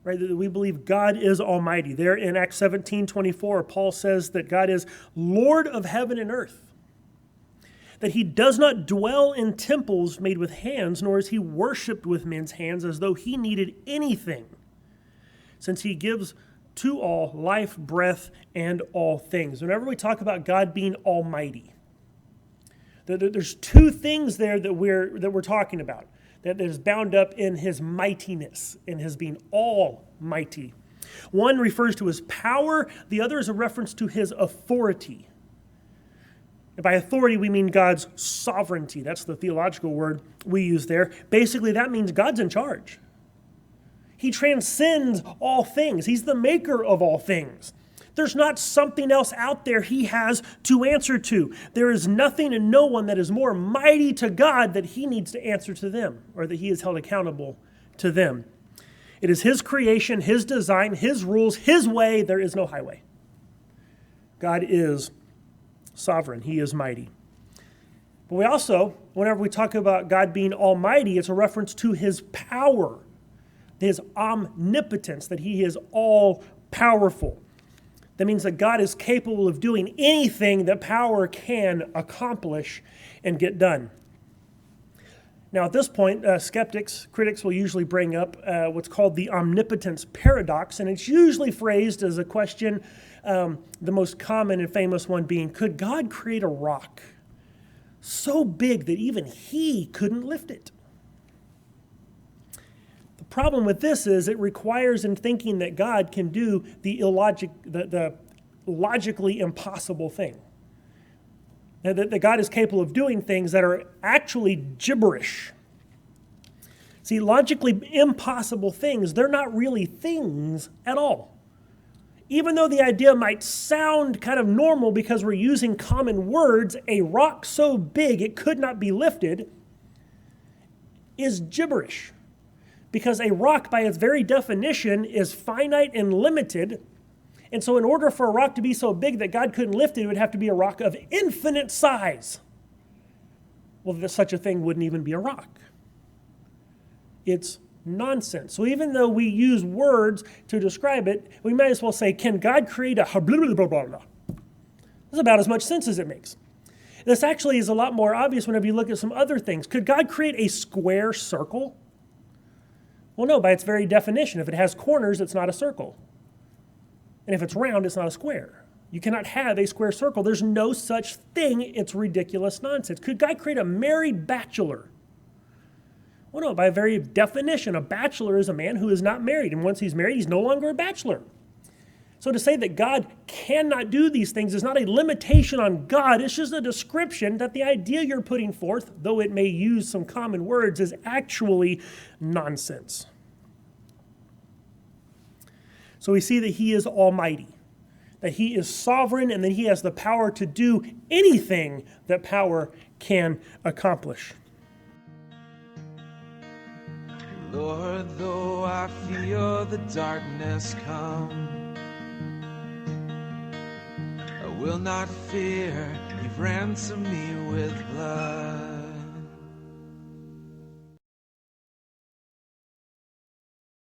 right? That we believe God is almighty. There in Acts 17:24, Paul says that God is Lord of heaven and earth, that he does not dwell in temples made with hands, nor is he worshipped with men's hands as though he needed anything, since he gives to all life, breath, and all things. Whenever we talk about God being almighty, there's two things there that we're talking about, that is bound up in his mightiness, in his being almighty. One refers to his power, the other is a reference to his authority. And by authority, we mean God's sovereignty. That's the theological word we use there. Basically, that means God's in charge. He transcends all things. He's the maker of all things. There's not something else out there he has to answer to. There is nothing and no one that is more mighty to God that he needs to answer to them, or that he is held accountable to them. It is his creation, his design, his rules, his way. There is no highway. God is sovereign. He is mighty. But we also, whenever we talk about God being almighty, it's a reference to his power, his omnipotence, that he is all-powerful. That means that God is capable of doing anything that power can accomplish and get done. Now, at this point, critics will usually bring up what's called the omnipotence paradox, and it's usually phrased as a question, the most common and famous one being, could God create a rock so big that even he couldn't lift it? The problem with this is it requires in thinking that God can do the logically impossible thing. That God is capable of doing things that are actually gibberish. See, logically impossible things, they're not really things at all. Even though the idea might sound kind of normal because we're using common words, a rock so big it could not be lifted is gibberish. Because a rock, by its very definition, is finite and limited. And so in order for a rock to be so big that God couldn't lift it, it would have to be a rock of infinite size. Well, such a thing wouldn't even be a rock. It's nonsense. So even though we use words to describe it, we might as well say, can God create a blah, blah, blah, blah, blah? That's about as much sense as it makes. This actually is a lot more obvious whenever you look at some other things. Could God create a square circle? Well, no, by its very definition. If it has corners, it's not a circle. And if it's round, it's not a square. You cannot have a square circle. There's no such thing. It's ridiculous nonsense. Could God create a married bachelor? Well, no, by very definition, a bachelor is a man who is not married. And once he's married, he's no longer a bachelor. So to say that God cannot do these things is not a limitation on God. It's just a description that the idea you're putting forth, though it may use some common words, is actually nonsense. So we see that he is almighty, that he is sovereign, and that he has the power to do anything that power can accomplish. Lord, though I feel the darkness come, I will not fear. You've ransomed me with blood.